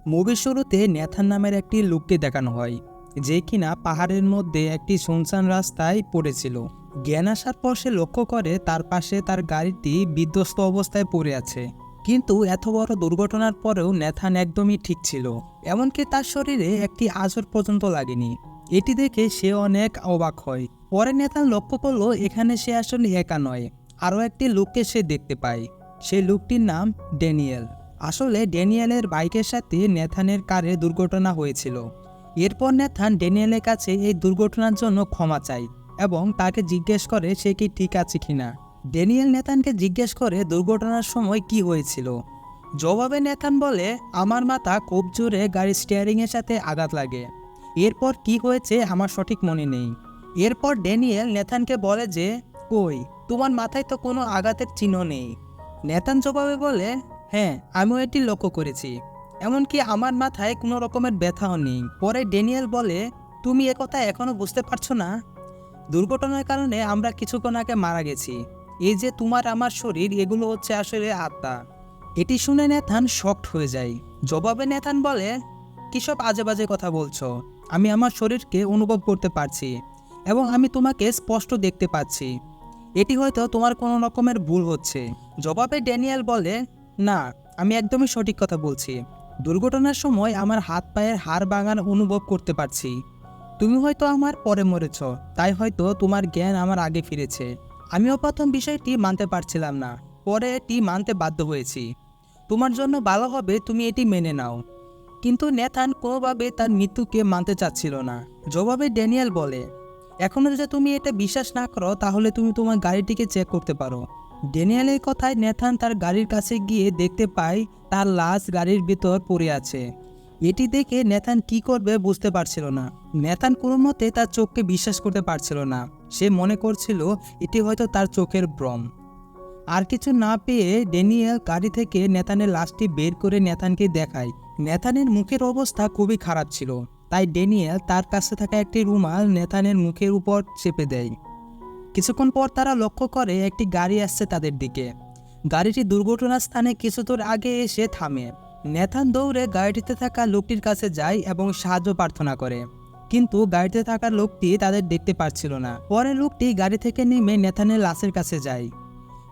মুভির শুরুতে নেথান নামের একটি লোককে দেখানো হয়, যে কিনা পাহাড়ের মধ্যে একটি শুনশান রাস্তায় পড়েছিল। জ্ঞান আসার পর সে লক্ষ্য করে তার পাশে তার গাড়িটি বিধ্বস্ত অবস্থায় পড়ে আছে। কিন্তু এত বড় দুর্ঘটনার পরেও নেথান একদমই ঠিক ছিল, এমনকি তার শরীরে একটি আঁচড় পর্যন্ত লাগেনি। এটি দেখে সে অনেক অবাক হয়। পরে নেথান লক্ষ্য করলো এখানে সে আসলে একা নয়, আরও একটি লোককে সে দেখতে পায়। সেই লোকটির নাম ড্যানিয়েল। আসলে ড্যানিয়েলের বাইকের সাথে নেথানের কারে দুর্ঘটনা হয়েছিল। এরপর নেথান ড্যানিয়েলের কাছে এই দুর্ঘটনার জন্য ক্ষমা চায় এবং তাকে জিজ্ঞেস করে সে কি ঠিক আছে কিনা। ড্যানিয়েল নেথানকে জিজ্ঞেস করে দুর্ঘটনার সময় কি হয়েছিল। জবাবে নেথান বলে, আমার মাথা খুব জোরে গাড়ির স্টিয়ারিংয়ের সাথে আঘাত লাগে। এরপর কি হয়েছে আমার সঠিক মনে নেই। এরপর ড্যানিয়েল নেথানকে বলে যে, কই, তোমার মাথায় তো কোনো আঘাতের চিহ্ন নেই। নেথান জবাবে বলে, হ্যাঁ, আমিও এটি লক্ষ্য করেছি, এমনকি আমার মাথায় কোনো রকমের ব্যথাও নেই। পরে ড্যানিয়েল বলে, তুমি একথা এখনো বুঝতে পারছো না? দুর্ঘটনার কারণে আমরা কিছুক্ষণ আগে মারা গেছি। এই যে তোমার আমার শরীর, এগুলো হচ্ছে আসলে আত্মা। এটি শুনে নেথান শকড হয়ে যায়। জবাবে নেথান বলে, কিসব আজে বাজে কথা বলছো? আমি আমার শরীরকে অনুভব করতে পারছি এবং আমি তোমাকে স্পষ্ট দেখতে পাচ্ছি। এটি হয়তো তোমার কোনো রকমের ভুল হচ্ছে। জবাবে ড্যানিয়েল বলে, না, আমি একদমই সঠিক কথা বলছি। দুর্ঘটনার সময় আমার হাত পায়ের হাড় ভাঙার অনুভব করতে পারছি। তুমি হয়তো আমার পরে মরেছ, তাই হয়তো তোমার জ্ঞান আমার আগে ফিরেছে। আমিও প্রথম বিষয়টি মানতে পারছিলাম না, পরে এটি মানতে বাধ্য হয়েছি। তোমার জন্য ভালো হবে তুমি এটি মেনে নাও। কিন্তু নেথান কোনোভাবে তার মৃত্যুকে মানতে চাচ্ছিল না। জবাবে ড্যানিয়েল বলে, এখনও যদি তুমি এটা বিশ্বাস না করো তাহলে তুমি তোমার গাড়িটিকে চেক করতে পারো। ড্যানিয়েলের কথায় নেথান তার গাড়ির কাছে গিয়ে দেখতে পায় তার লাশ গাড়ির ভিতর পড়ে আছে। এটি দেখে নেথান কি করবে বুঝতে পারছিল না। নেথান কোনো মতে তার চোখকে বিশ্বাস করতে পারছিল না। সে মনে করছিল এটি হয়তো তার চোখের ভ্রম। আর কিছু না পেয়ে ড্যানিয়েল গাড়ি থেকে নেথানের লাশটি বের করে নেথানকে দেখায়। নেথানের মুখের অবস্থা খুবই খারাপ ছিল, তাই ড্যানিয়েল তার কাছে থাকা একটি রুমাল নেথানের মুখের উপর চেপে দেয়। কিছুক্ষণ পর তারা লক্ষ্য করে একটি গাড়ি আসছে তাদের দিকে। গাড়িটি দুর্ঘটনার স্থানে কিছু দূর আগে এসে থামে। নেথান দৌড়ে গাড়িটিতে থাকা লোকটির কাছে যায় এবং সাহায্য প্রার্থনা করে, কিন্তু গাড়িতে থাকা লোকটি তাদের দেখতে পাচ্ছিল না। পরে লোকটি গাড়ি থেকে নেমে নেথানের লাশের কাছে যায়।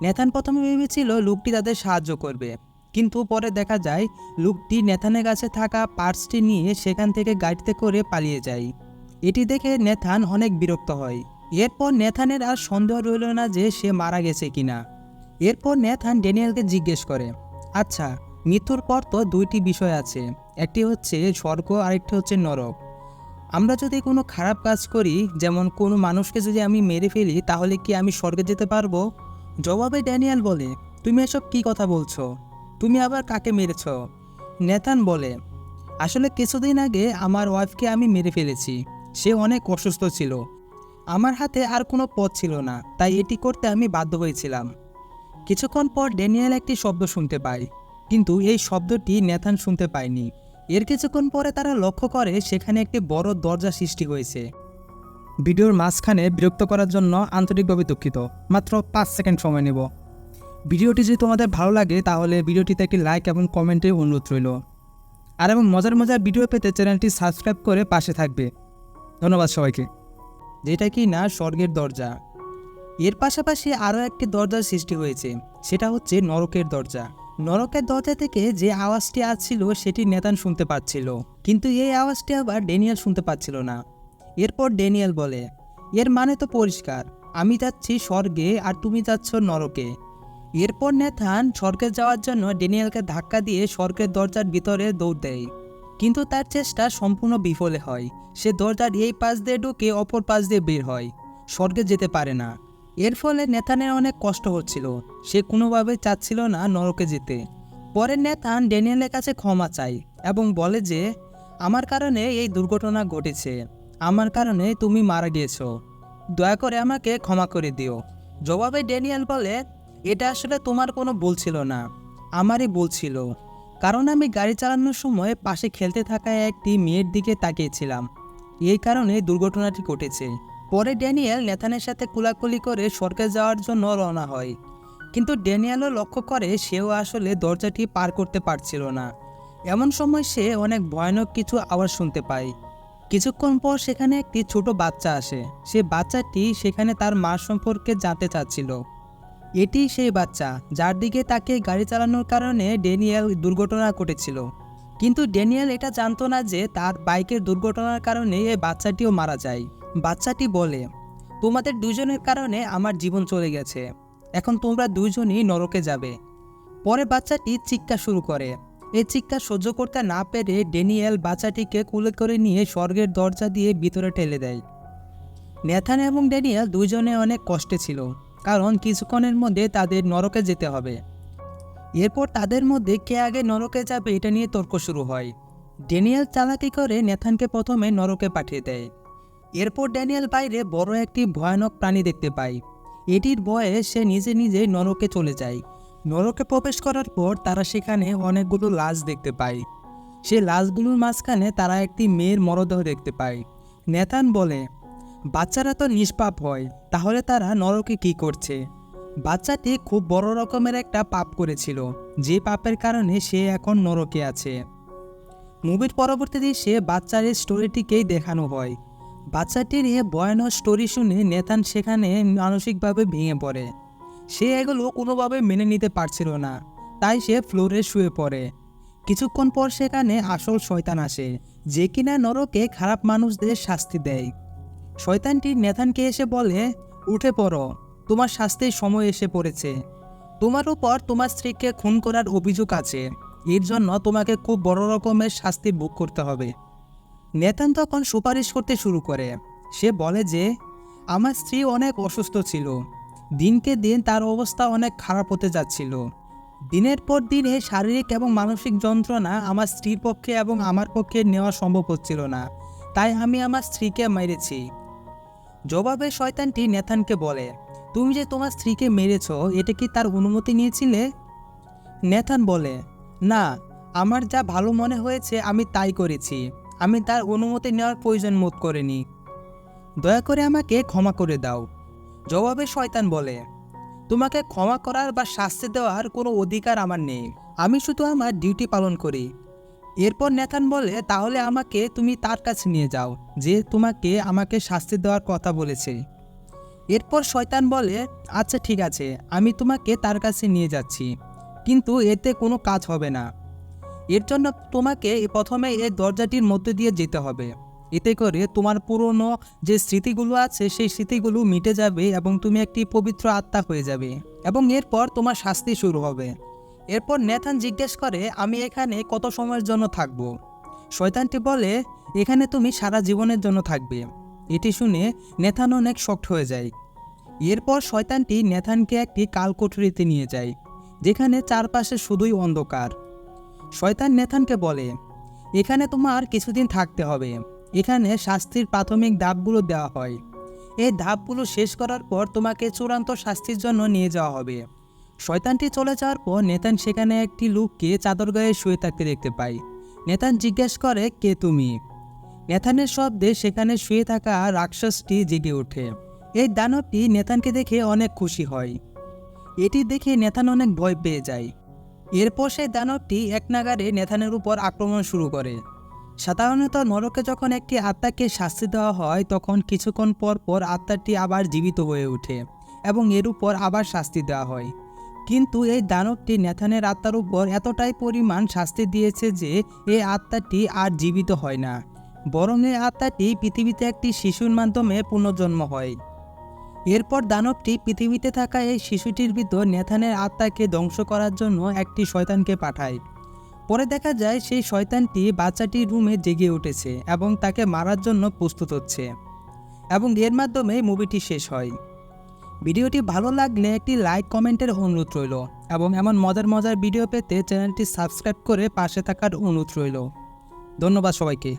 নেথান প্রথমে ভেবেছিল লোকটি তাদের সাহায্য করবে, কিন্তু পরে দেখা যায় লোকটি নেথানের কাছে থাকা পার্সটি নিয়ে সেখান থেকে গাড়িতে করে পালিয়ে যায়। এটি দেখে নেথান অনেক বিরক্ত হয়। এরপর নেথানের আর সন্দেহ রইল না যে সে মারা গেছে কিনা। এরপর নেথান ড্যানিয়েলকে জিজ্ঞেস করে, আচ্ছা, মৃত্যুর পর তো দুইটি বিষয় আছে, একটি হচ্ছে স্বর্গ আর একটি হচ্ছে নরক। আমরা যদি কোনো খারাপ কাজ করি, যেমন কোনো মানুষকে যদি আমি মেরে ফেলি, তাহলে কি আমি স্বর্গে যেতে পারবো? জবাবে ড্যানিয়েল বলে, তুমি এসব কি কথা বলছো? তুমি আবার কাকে মেরেছ? নেথান বলে, আসলে কিছুদিন আগে আমার ওয়াইফকে আমি মেরে ফেলেছি। সে অনেক অসুস্থ ছিল। আমার হাতে আর কোনো পথ ছিল না, তাই এটি করতে আমি বাধ্য হয়েছিলাম। কিছুক্ষণ পর ড্যানিয়েল একটি শব্দ শুনতে পায়, কিন্তু এই শব্দটি নেথান শুনতে পায়নি। এর কিছুক্ষণ পরে তারা লক্ষ্য করে সেখানে একটি বড় দরজা সৃষ্টি হয়েছে। ভিডিওর মাঝখানে বিরক্ত করার জন্য আন্তরিকভাবে দুঃখিত। মাত্র 5 সেকেন্ড সময় নেব। ভিডিওটি যদি তোমাদের ভালো লাগে তাহলে ভিডিওটিতে একটি লাইক এবং কমেন্টের অনুরোধ রইল। আর এবং মজার মজার ভিডিও পেতে চ্যানেলটি সাবস্ক্রাইব করে পাশে থাকবে। ধন্যবাদ সবাইকে। যেটা কি না স্বর্গের দরজা। এর পাশাপাশি আরও একটি দরজার সৃষ্টি হয়েছে, সেটা হচ্ছে নরকের দরজা। নরকের দরজা থেকে যে আওয়াজটি আসছিল সেটি নেথান শুনতে পাচ্ছিল, কিন্তু এই আওয়াজটি আবার ড্যানিয়েল শুনতে পাচ্ছিল না। এরপর ড্যানিয়েল বলে, এর মানে তো পরিষ্কার, আমি যাচ্ছি স্বর্গে আর তুমি যাচ্ছ নরকে। এরপর নেথান স্বর্গে যাওয়ার জন্য ড্যানিয়েলকে ধাক্কা দিয়ে স্বর্গের দরজার ভিতরে দৌড় দেয়, কিন্তু তার চেষ্টা সম্পূর্ণ বিফলে হয়। সে দরজার এই পাশ দিয়ে ঢুকে অপর পাশ দিয়ে বের হয়, স্বর্গে যেতে পারে না। এর ফলে নেথানের অনেক কষ্ট হচ্ছিল, সে কোনোভাবে চাচ্ছিল না নরকে যেতে। পরে নেথান ড্যানিয়েলের কাছে ক্ষমা চায় এবং বলে যে, আমার কারণে এই দুর্ঘটনা ঘটেছে, আমার কারণে তুমি মারা গিয়েছ, দয়া করে আমাকে ক্ষমা করে দিও। জবাবে ড্যানিয়েল বলে, এটা আসলে তোমার কোনো ভুল ছিল না, আমারই ভুল ছিল, কারণ আমি গাড়ি চালানোর সময় পাশে খেলতে থাকা একটি মেয়ের দিকে তাকিয়েছিলাম, এই কারণে দুর্ঘটনাটি ঘটেছে। পরে ড্যানিয়েল নেথানের সাথে কুলাকুলি করে স্বর্গে যাওয়ার জন্য রওনা হয়, কিন্তু ড্যানিয়েলও লক্ষ্য করে সেও আসলে দরজাটি পার করতে পারছিল না। এমন সময় সে অনেক ভয়ানক কিছু আওয়াজ শুনতে পায়। কিছুক্ষণ পর সেখানে একটি ছোট বাচ্চা আসে। সে বাচ্চাটি সেখানে তার মা সম্পর্কে জানতে চাচ্ছিল। এটি সেই বাচ্চা যার দিকে তাকে গাড়ি চালানোর কারণে ড্যানিয়েল দুর্ঘটনা ঘটেছিল। কিন্তু ড্যানিয়েল এটা জানতো না যে তার বাইকের দুর্ঘটনার কারণে এই বাচ্চাটিও মারা যায়। বাচ্চাটি বলে, তোমাদের দুজনের কারণে আমার জীবন চলে গেছে, এখন তোমরা দুজনই নরকে যাবে। পরে বাচ্চাটি চিৎকার শুরু করে। এই চিৎকার সহ্য করতে না পেরে ড্যানিয়েল বাচ্চাটিকে কোলে করে নিয়ে স্বর্গের দরজা দিয়ে ভিতরে ঠেলে দেয়। নেথান এবং ড্যানিয়েল দুজনে অনেক কষ্টে ছিল, কারণ কিছুক্ষণের মধ্যে তাদের নরকে যেতে হবে। এরপর তাদের মধ্যে কে আগে নরকে যাবে এটা নিয়ে তর্ক শুরু হয়। ড্যানিয়েল চালাকি করে নেথানকে প্রথমে নরকে পাঠিয়ে দেয়। এরপর ড্যানিয়েল বাইরে বড় একটি ভয়ানক প্রাণী দেখতে পায়। এটির ভয়ে সে নিজে নিজে নরকে চলে যায়। নরকে প্রবেশ করার পর তারা সেখানে অনেকগুলো লাশ দেখতে পায়। সে লাশগুলোর মাঝখানে তারা একটি মেয়ের মরদেহ দেখতে পায়। নেথান বলে, বাচ্চারা তো নিষ্পাপ হয়, তাহলে তারা নরকে কি করছে? বাচ্চাটি খুব বড় রকমের একটা পাপ করেছিল, যে পাপের কারণে সে এখন নরকে আছে। মুভির পরবর্তী দৃশ্যে বাচ্চার এই স্টোরিটিকেই দেখানো হয়। বাচ্চাটির এ ভয়ানক স্টোরি শুনে নেথান সেখানে মানসিকভাবে ভেঙে পড়ে। সে এগুলো কোনোভাবে মেনে নিতে পারছিল না, তাই সে ফ্লোরে শুয়ে পড়ে। কিছুক্ষণ পর সেখানে আসল শয়তান আসে, যে কিনা নরকে খারাপ মানুষদের শাস্তি দেয়। শয়তানটি নেথানকে এসে বলে, উঠে পড়ো, তোমার শাস্তির সময় এসে পড়েছে। তোমার উপর তোমার স্ত্রীকে খুন করার অভিযোগ আছে, এর জন্য তোমাকে খুব বড় রকমের শাস্তি ভোগ করতে হবে। নেথান তখন সুপারিশ করতে শুরু করে। সে বলে যে আমার স্ত্রী অনেক অসুস্থ ছিল, দিনকে দিন তার অবস্থা অনেক খারাপ হতে যাচ্ছিল। দিনের পর দিন এই শারীরিক এবং মানসিক যন্ত্রণা আমার স্ত্রীর পক্ষে এবং আমার পক্ষে নেওয়া সম্ভব হচ্ছিল না, তাই আমি আমার স্ত্রীকে মেরেছি। জবাবে শয়তানটি নেথানকে বলে, তুমি যে তোমার স্ত্রীকে মেরেছ, এটা কি তার অনুমতি নিয়েছিলে? নেথান বলে, না, আমার যা ভালো মনে হয়েছে আমি তাই করেছি, আমি তার অনুমতি নেওয়ার প্রয়োজন বোধ করিনি। দয়া করে আমাকে ক্ষমা করে দাও। জবাবে শয়তান বলে, তোমাকে ক্ষমা করার বা শাস্তি দেওয়ার কোনো অধিকার আমার নেই, আমি শুধু আমার ডিউটি পালন করি। এরপর নেথান বলে, তাহলে আমাকে তুমি তার কাছে নিয়ে যাও যে তোমাকে আমাকে শাস্তি দেওয়ার কথা বলেছে। এরপর শয়তান বলে, আচ্ছা ঠিক আছে, আমি তোমাকে তার কাছে নিয়ে যাচ্ছি, কিন্তু এতে কোনো কাজ হবে না। এর জন্য তোমাকে প্রথমে এই দরজাটির মধ্যে দিয়ে যেতে হবে। এতে করে তোমার পুরনো যে স্মৃতিগুলো আছে সেই স্মৃতিগুলো মিটে যাবে এবং তুমি একটি পবিত্র আত্মা হয়ে যাবে, এবং এরপর তোমার শাস্তি শুরু হবে। এরপর নেথান জিজ্ঞেস করে, আমি এখানে কত সময়ের জন্য থাকব? শয়তানটি বলে, এখানে তুমি সারা জীবনের জন্য থাকবে। এটি শুনে নেথান অনেক শকড হয়ে যায়। এরপর শয়তানটি নেথানকে একটি কালকোঠরিতে নিয়ে যায়, যেখানে চারপাশে শুধুই অন্ধকার। শয়তান নেথানকে বলে, এখানে তোমার কিছুদিন থাকতে হবে। এখানে শাস্তির প্রাথমিক ধাপগুলো দেওয়া হয়। এই ধাপগুলো শেষ করার পর তোমাকে চূড়ান্ত শাস্তির জন্য নিয়ে যাওয়া হবে। শয়তানটি চলে যাওয়ার পর নেথান সেখানে একটি লোককে চাদর গায়ে শুয়ে থাকতে দেখতে পায়। নেথান জিজ্ঞেস করে, কে তুমি? নেথানের শব্দে সেখানে শুয়ে থাকা রাক্ষসটি জেগে ওঠে। এই দানবটি নেথানকে দেখে অনেক খুশি হয়। এটি দেখে নেথান অনেক ভয় পেয়ে যায়। এরপর সেই দানবটি এক নাগাড়ে নেথানের উপর আক্রমণ শুরু করে। সাধারণত নরকে যখন একটি আত্মাকে শাস্তি দেওয়া হয়, তখন কিছুক্ষণ পর পর আত্মাটি আবার জীবিত হয়ে ওঠে এবং এর উপর আবার শাস্তি দেওয়া হয়। কিন্তু এই দানবটি নেথানের আত্মার উপর এতটাই পরিমাণ শাস্তি দিয়েছে যে এই আত্মাটি আর জীবিত হয় না, বরং এই আত্মাটি পৃথিবীতে একটি শিশুর মাধ্যমে পুনর্জন্ম হয়। এরপর দানবটি পৃথিবীতে থাকা এই শিশুটির ভিতর নেথানের আত্মাকে ধ্বংস করার জন্য একটি শয়তানকে পাঠায়। পরে দেখা যায় সেই শয়তানটি বাচ্চাটির রুমে জেগে উঠেছে এবং তাকে মারার জন্য প্রস্তুত হচ্ছে, এবং এর মাধ্যমে মুভিটি শেষ হয়। ভিডিওটি ভালো লাগলে একটি লাইক কমেন্টের অনুরোধ রইল, এবং এমন মজার মজার ভিডিও পেতে চ্যানেলটি সাবস্ক্রাইব করে পাশে থাকার অনুরোধ রইল। ধন্যবাদ সবাইকে।